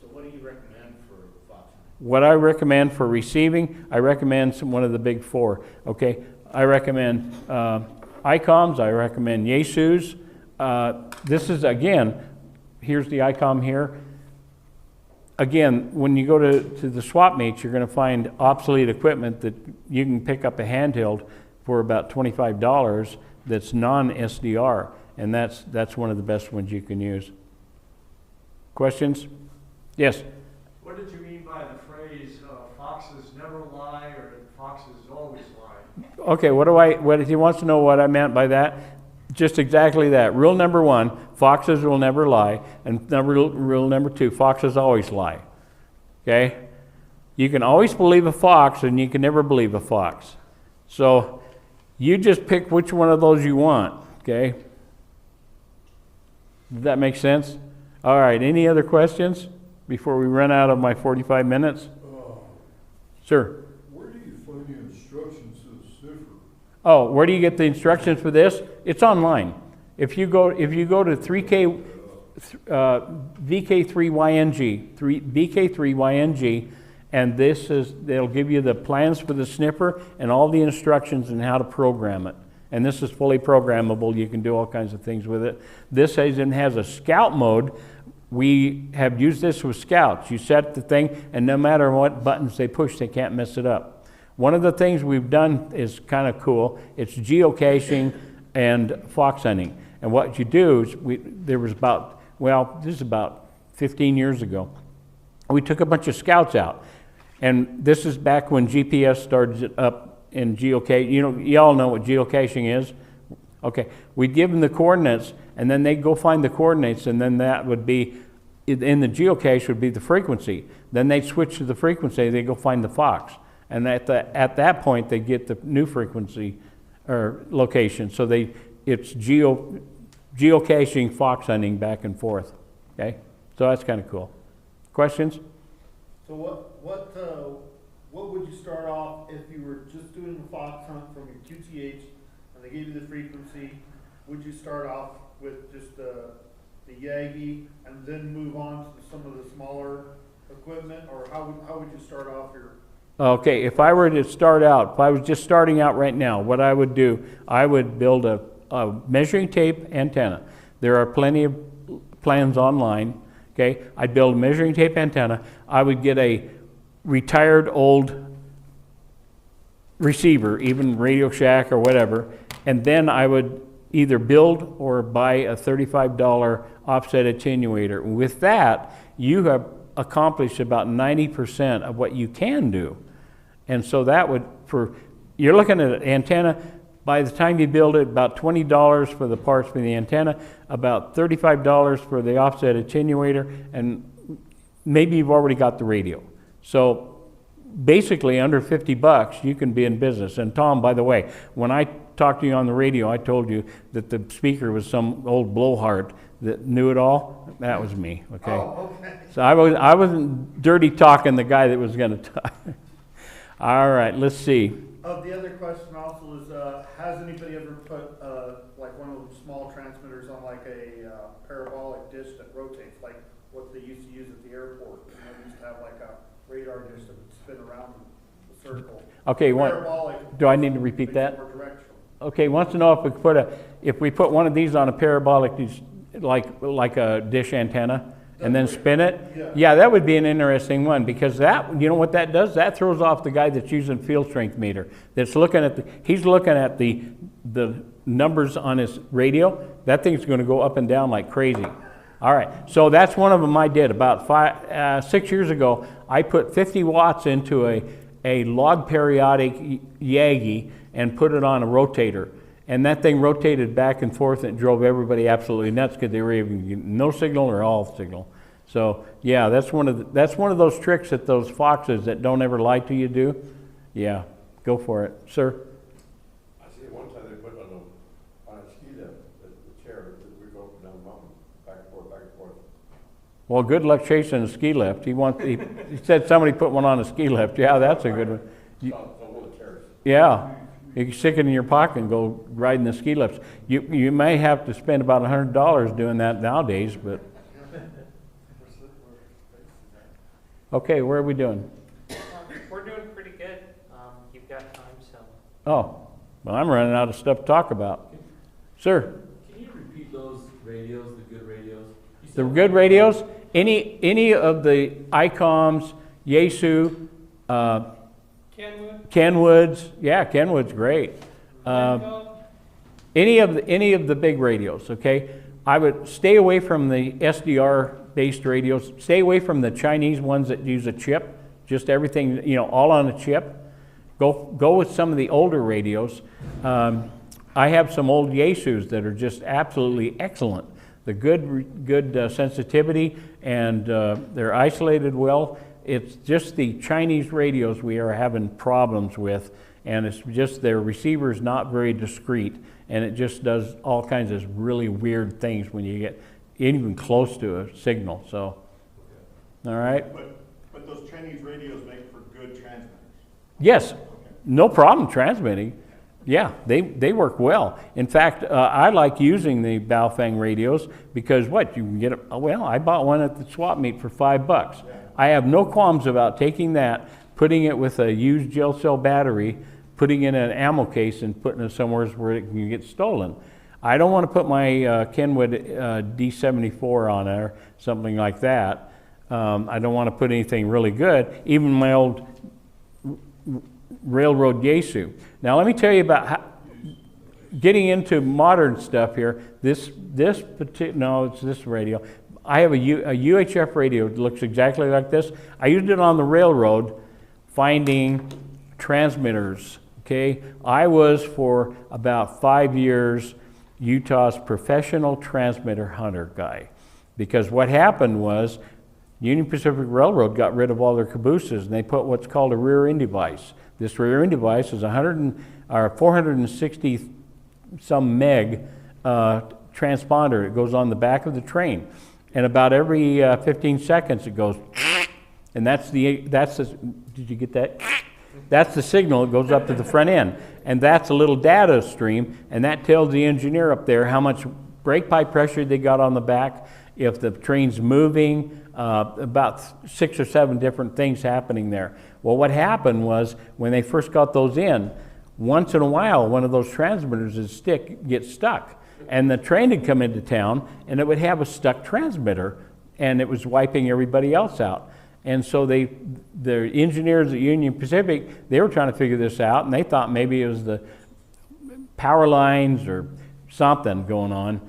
So what do you recommend for fox hunting? What I recommend for receiving, I recommend one of the big 4. Okay, I recommend ICOMs. I recommend Yaesus. This is, again, here's the ICOM here. Again, when you go to the swap meets, you're going to find obsolete equipment that you can pick up a handheld for about $25 that's non-SDR, and that's one of the best ones you can use. Questions? Yes? What did you mean by the phrase, foxes never lie, or foxes always lie? Okay, what he wants to know what I meant by that. Just exactly that. Rule number 1, foxes will never lie. And rule number 2, foxes always lie. Okay? You can always believe a fox, and you can never believe a fox. So you just pick which one of those you want. Okay? Does that make sense? All right, any other questions before we run out of my 45 minutes? Sir? Where do you find the instructions to the sniffer? Oh, where do you get the instructions for this? It's online. If you go to 3K, VK3YNG, VK3YNG, and they'll give you the plans for the sniffer and all the instructions on how to program it. And this is fully programmable. You can do all kinds of things with it. This has a scout mode. We have used this with scouts. You set the thing, and no matter what buttons they push, they can't mess it up. One of the things we've done is kind of cool. It's geocaching and fox hunting. And what you do is, this is about 15 years ago, we took a bunch of scouts out. And this is back when GPS started up in geocaching. You all know what geocaching is. Okay, we'd give them the coordinates, and then they'd go find the coordinates, and then that would be, in the geocache would be the frequency. Then they'd switch to the frequency, they'd go find the fox. And at that point, they get the new frequency or location. So it's geocaching, fox hunting back and forth. Okay, so that's kind of cool. Questions? So what would you start off if you were just doing a fox hunt from your QTH and they gave you the frequency? Would you start off with just the Yagi and then move on to some of the smaller equipment, or how would you start off your? Okay, if I were to start out, if I was just starting out right now, what I would do, I would build a measuring tape antenna. There are plenty of plans online. Okay, I'd build a measuring tape antenna. I would get a retired old receiver, even Radio Shack or whatever, and then I would either build or buy a $35 offset attenuator. With that, you have accomplished about 90% of what you can do. And so that would, you're looking at an antenna, by the time you build it, about $20 for the parts for the antenna, about $35 for the offset attenuator, and maybe you've already got the radio. So basically under 50 bucks, you can be in business. And Tom, by the way, when I talked to you on the radio, I told you that the speaker was some old blowhard that knew it all. That was me, okay? Oh, okay. So I wasn't dirty talking the guy that was going to talk. All right, let's see. The other question also is, has anybody ever put like one of those small transmitters on like a parabolic dish that rotates, like what they used to use at the airport? They used to have like a radar dish that would spin around the circle. Okay, do I need to repeat that? Okay, wants to know if we put one of these on a parabolic dish, like a dish antenna, and then spin it. Yeah, that would be an interesting one, because that, you know what that does? That throws off the guy that's using field strength meter. That's looking at he's looking at the numbers on his radio. That thing's going to go up and down like crazy. All right, so that's one of them I did about 6 years ago. I put 50 watts into a log periodic Yagi and put it on a rotator. And that thing rotated back and forth, and it drove everybody absolutely nuts because they were even getting no signal or all signal. So yeah, that's one of those tricks that those foxes that don't ever lie to you do. Yeah, go for it, sir. I see one time they put on a ski lift, the chair that we go up and down the mountain, back and forth, back and forth. Well, good luck chasing a ski lift. He said somebody put one on a ski lift. Yeah, that's a good one. Yeah. You can stick it in your pocket and go riding the ski lifts. You may have to spend about $100 doing that nowadays, but. Okay, where are we doing? We're doing pretty good. You've got time, so. Oh, well, I'm running out of stuff to talk about. Sir? Can you repeat those radios, the good radios? The good radios? Any of the ICOMs, Yaesu, Kenwoods, yeah, Kenwood's great. Any of the big radios, okay? I would stay away from the SDR-based radios. Stay away from the Chinese ones that use a chip. Just everything, all on a chip. Go with some of the older radios. I have some old Yaesus that are just absolutely excellent. The good sensitivity, and they're isolated well. It's just the Chinese radios we are having problems with, and it's just their receiver's not very discreet, and it just does all kinds of really weird things when you get even close to a signal. So, all right. But those Chinese radios make for good transmitters. Yes, no problem transmitting. Yeah, they work well. In fact, I like using the Baofeng radios because what, you can get it, well, I bought one at the swap meet for $5. Yeah. I have no qualms about taking that, putting it with a used gel cell battery, putting it in an ammo case and putting it somewhere where it can get stolen. I don't want to put my Kenwood D74 on there, something like that. I don't want to put anything really good, even my old Railroad Yaesu. Now let me tell you about how, getting into modern stuff here. It's this radio. I have a UHF radio that looks exactly like this. I used it on the railroad finding transmitters. Okay, I was for about 5 years Utah's professional transmitter hunter guy, because what happened was Union Pacific Railroad got rid of all their cabooses and they put what's called a rear end device. This rear end device is 460 some meg transponder. It goes on the back of the train, and about every 15 seconds it goes, and that's the did you get that? That's the signal that goes up to the front end, and that's a little data stream, and that tells the engineer up there how much brake pipe pressure they got on the back, if the train's moving, about 6 or 7 different things happening there. Well, what happened was when they first got those in, once in a while one of those transmitters would get stuck, and the train would come into town and it would have a stuck transmitter, and it was wiping everybody else out. And so the engineers at Union Pacific, they were trying to figure this out, and they thought maybe it was the power lines or something going on.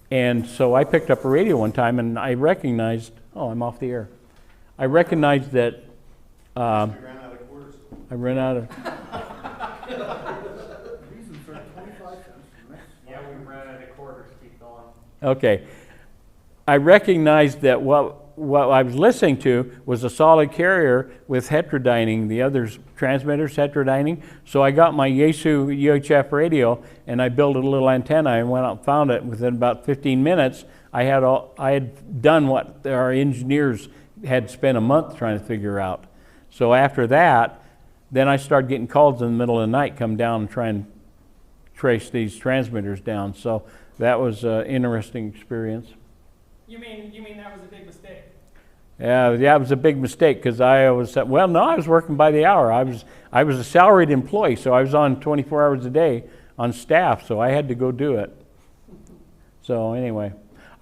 And so I picked up a radio one time, and I recognized, oh, I'm off the air. I recognized that I ran out of Yeah, we ran out of quarters. Keep going. Okay. I recognized that what I was listening to was a solid carrier with heterodyning, the other transmitters heterodyning. So I got my Yaesu UHF radio and I built a little antenna and went out and found it. Within about 15 minutes, I had done what our engineers had spent a month trying to figure out. So after that, then I started getting calls in the middle of the night, come down and try and trace these transmitters down. So that was an interesting experience. You mean that was a big mistake? Yeah, it was a big mistake because I was working by the hour. I was a salaried employee, so I was on 24 hours a day on staff, so I had to go do it. So anyway,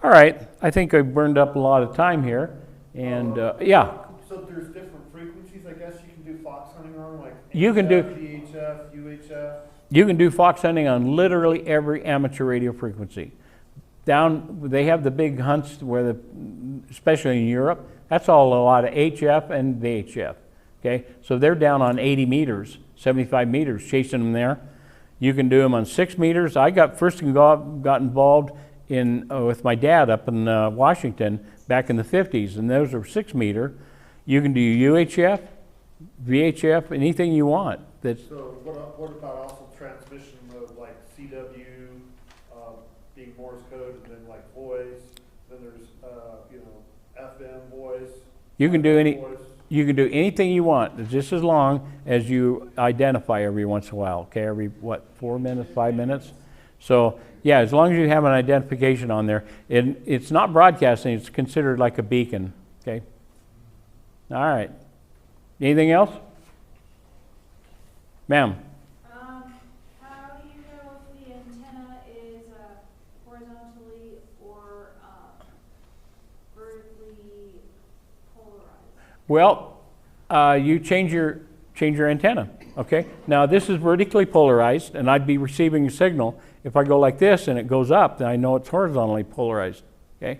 all right. I think I burned up a lot of time here, and yeah. So there's different frequencies, I guess you can do fox hunting on, like you can do DHF, UHF. You can do fox hunting on literally every amateur radio frequency. They have the big hunts where especially in Europe, that's all a lot of HF and VHF. Okay, so they're down on 80 meters, 75 meters, chasing them there. You can do them on 6 meters. I got involved with my dad up in Washington back in the 50s, and those are 6 meter. You can do UHF, VHF, anything you want. So what about also transmission of like CW being Morse code, and then like voice? Then there's FM voice. You can do anything you want, just as long as you identify every once in a while. Okay, every 4 minutes, 5 minutes. So yeah, as long as you have an identification on there, it's not broadcasting. It's considered like a beacon. Okay. All right. Anything else, ma'am? How do you know if the antenna is horizontally or vertically polarized? Well, you change your antenna. Okay. Now this is vertically polarized, and I'd be receiving a signal. If I go like this and it goes up, then I know it's horizontally polarized. Okay.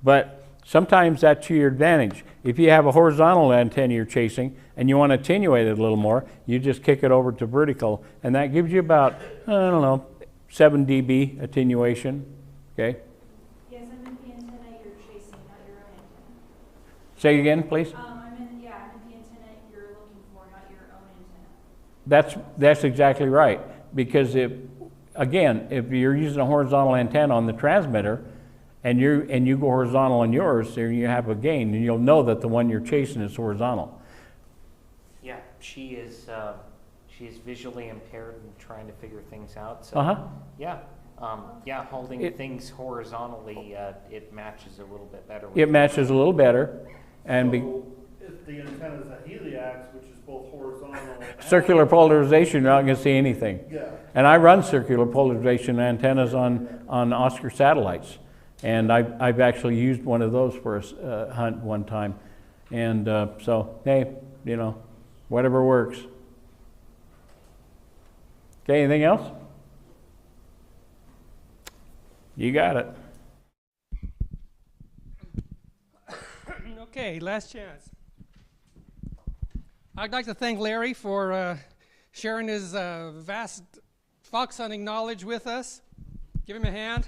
But sometimes that's to your advantage. If you have a horizontal antenna you're chasing and you want to attenuate it a little more, you just kick it over to vertical, and that gives you about, I don't know, 7 dB attenuation, okay? Yes, I'm in the antenna you're chasing, not your own antenna. Say again, please. I'm in the antenna you're looking for, not your own antenna. That's exactly right, because if you're using a horizontal antenna on the transmitter, and you go horizontal on yours, then you have a gain, and you'll know that the one you're chasing is horizontal. Yeah, she is visually impaired and trying to figure things out. So holding things horizontally, it matches a little bit better. It matches a little better, and if the antenna is a heliax, which is both horizontal circular polarization, you're not going to see anything. Yeah. And I run circular polarization antennas on Oscar satellites, and I've actually used one of those for a hunt one time, and so hey, whatever works. Okay, anything else? You got it. Okay, last chance. I'd like to thank Larry for sharing his vast fox hunting knowledge with us. Give him a hand.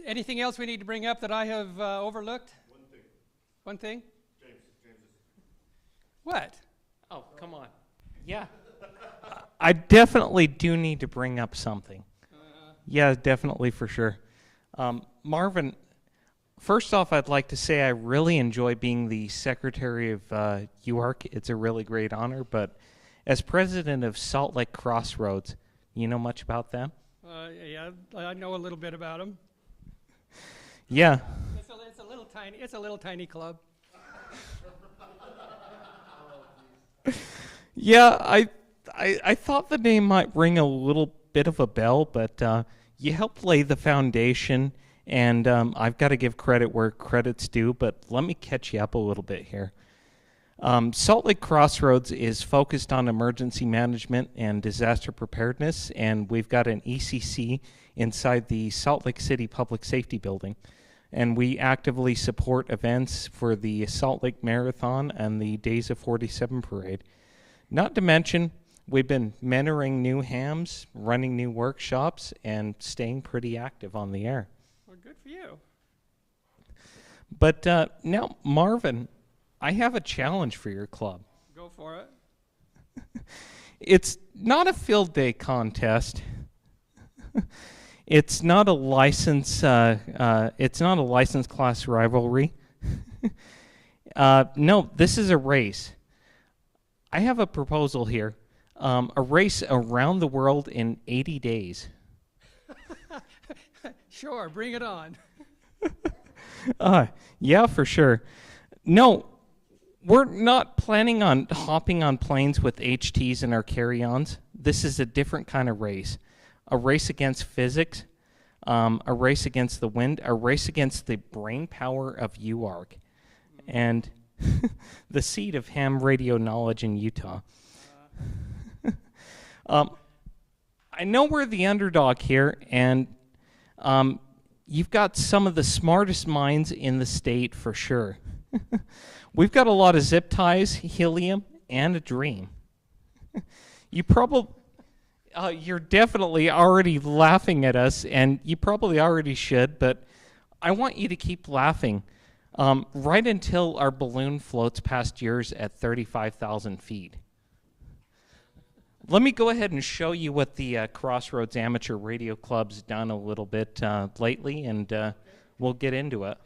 Anything else we need to bring up that I have overlooked? One thing? James. What? Oh, come on. Yeah. I definitely do need to bring up something. Yeah, definitely, for sure. Marvin, first off, I'd like to say I really enjoy being the secretary of UARC. It's a really great honor, but as president of Salt Lake Crossroads, you know much about them? Yeah, I know a little bit about them. Yeah. It's a little tiny club. Yeah, I thought the name might ring a little bit of a bell, but you helped lay the foundation, and I've got to give credit where credit's due, but let me catch you up a little bit here. Salt Lake Crossroads is focused on emergency management and disaster preparedness, and we've got an ECC inside the Salt Lake City Public Safety Building, and we actively support events for the Salt Lake Marathon and the Days of 47 Parade. Not to mention, we've been mentoring new hams, running new workshops, and staying pretty active on the air. Well, good for you. But now, Marvin, I have a challenge for your club. Go for it. It's not a field day contest. It's not a license. It's not a license class rivalry. No, this is a race. I have a proposal here. A race around the world in 80 days. Sure, bring it on. Yeah, for sure. No, we're not planning on hopping on planes with HTs in our carry-ons. This is a different kind of race. A race against physics, a race against the wind, a race against the brain power of UARC, and the seat of ham radio knowledge in Utah. I know we're the underdog here, and you've got some of the smartest minds in the state for sure. We've got a lot of zip ties, helium, and a dream. You're definitely already laughing at us, and you probably already should, but I want you to keep laughing right until our balloon floats past yours at 35,000 feet. Let me go ahead and show you what the Crossroads Amateur Radio Club's done a little bit lately, and we'll get into it.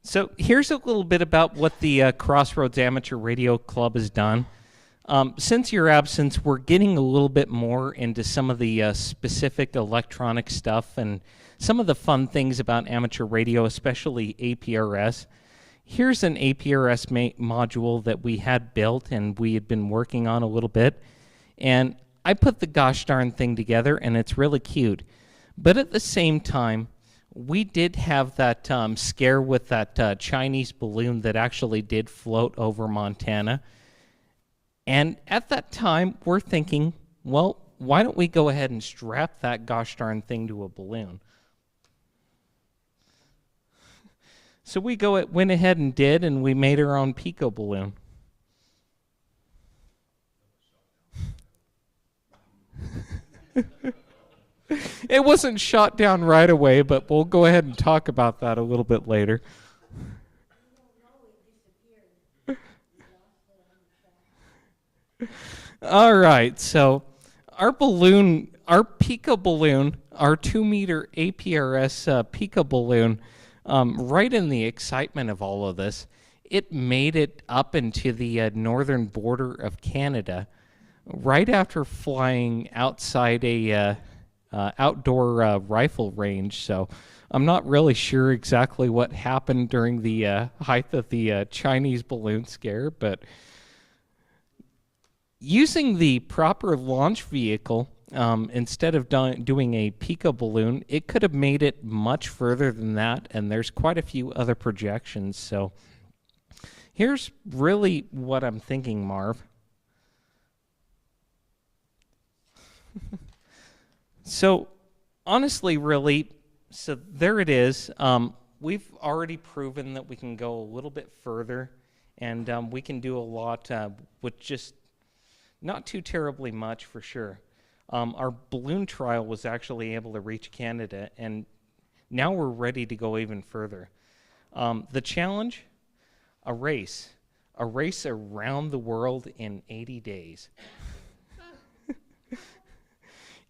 So here's a little bit about what the Crossroads Amateur Radio Club has done. Since your absence, we're getting a little bit more into some of the specific electronic stuff and some of the fun things about amateur radio, especially APRS. Here's an APRS module that we had built and we had been working on a little bit. And I put the gosh darn thing together, and it's really cute. But at the same time, we did have that scare with that Chinese balloon that actually did float over Montana. And at that time, we're thinking, well, why don't we go ahead and strap that gosh darn thing to a balloon? So we went ahead and did, and we made our own Pico balloon. It wasn't shot down right away, but we'll go ahead and talk about that a little bit later. All right, so our Pico balloon, our 2-meter APRS Pico balloon, right in the excitement of all of this, it made it up into the northern border of Canada right after flying outside a outdoor rifle range. So I'm not really sure exactly what happened during the height of the Chinese balloon scare, but using the proper launch vehicle, instead of doing a Pico balloon, it could have made it much further than that, and there's quite a few other projections. So here's really what I'm thinking, Marv. So honestly, really, so there it is. We've already proven that we can go a little bit further, and we can do a lot with just not too terribly much, for sure. Our balloon trial was actually able to reach Canada, and now we're ready to go even further. The challenge, a race around the world in 80 days.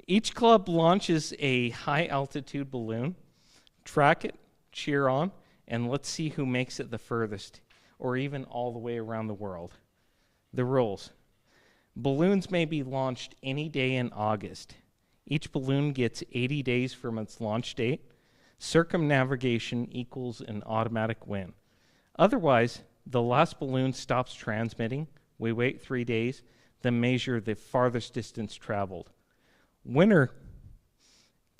Each club launches a high-altitude balloon, track it, cheer on, and let's see who makes it the furthest, or even all the way around the world. The rules. Balloons may be launched any day in August. Each balloon gets 80 days from its launch date. Circumnavigation equals an automatic win. Otherwise, the last balloon stops transmitting. We wait 3 days, then measure the farthest distance traveled. Winner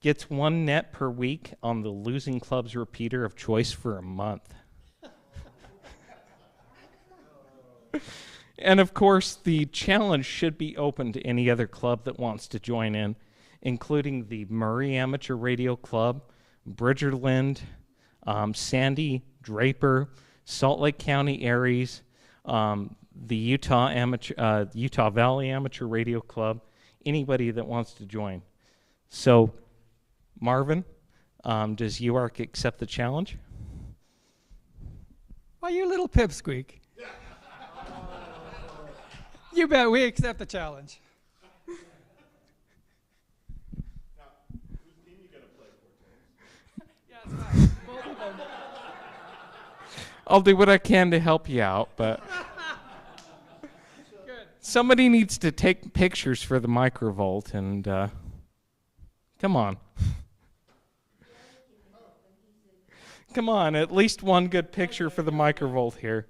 gets 1 net per week on the losing club's repeater of choice for a month. And of course, the challenge should be open to any other club that wants to join in, including the Murray Amateur Radio Club, Bridgerland, Sandy, Draper, Salt Lake County Aries, the Utah Valley Amateur Radio Club, anybody that wants to join. So, Marvin, does UARC accept the challenge? Why, you little pipsqueak. You bet we accept the challenge. Now, whose team you gonna play for, James? Yeah, that's right. Both of them. I'll do what I can to help you out, but Good. somebody needs to take pictures for the microvolt, and come on. Come on, at least one good picture for the microvolt here.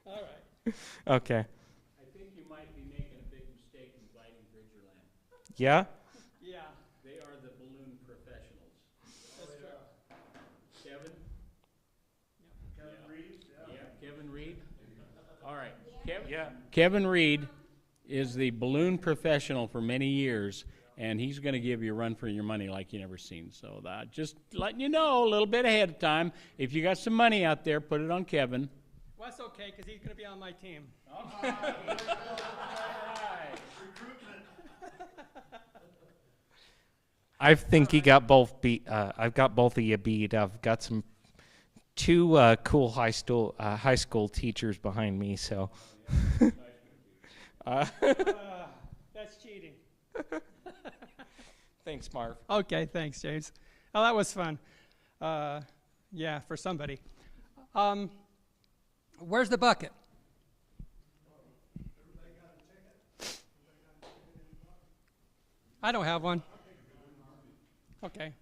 All right. Okay. I think you might be making a big mistake inviting Bridgerland. Yeah? Yeah. They are the balloon professionals. That's true. Kevin? Kevin Reed? Yeah, Kevin Reed. All right. Kevin Reed is the balloon professional for many years, and he's going to give you a run for your money like you never seen. So just letting you know a little bit ahead of time. If you got some money out there, put it on Kevin. Well, that's okay, because he's going to be on my team. I think he got both beat. I've got both of you beat. I've got two cool high school teachers behind me. So That's cheating. thanks, Marv. Okay, thanks, James. Oh, that was fun. Yeah, for somebody. Where's the bucket? I don't have one. Okay.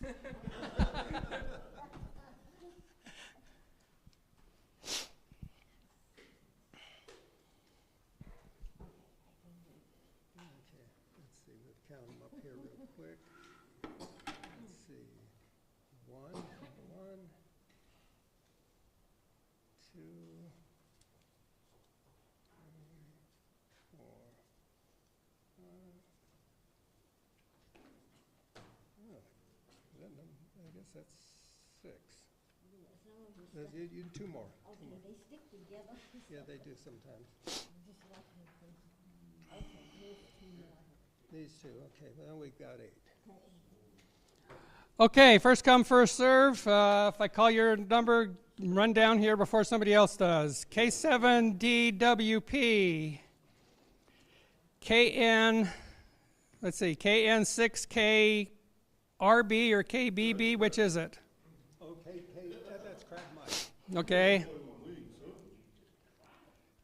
Let's see, we'll count them up here real quick. Let's see. 1, 2, 3, 4, 5. Oh, is that I guess that's 6. You 2 more. Okay, they stick together. Yeah, they do sometimes. Just like okay, here's 2 more. These 2, okay, well, we've got 8. Okay, first come, first serve. If I call your number, run down here before somebody else does. K7DWP. KN6KRB or KBB, which is it? Okay, that's crab mice. Okay.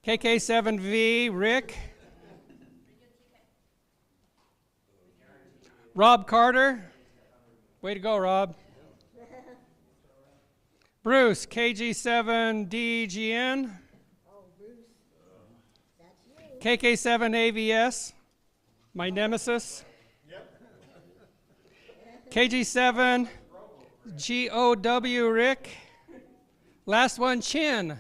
KK7V, Rick. Rob Carter. Way to go, Rob. Bruce, KG7DGN. Oh, Bruce, that's you. KK7AVS, my nemesis. KG7GOW, Rick. Last one, Chin.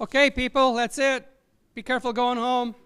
Okay, people, that's it. Be careful going home.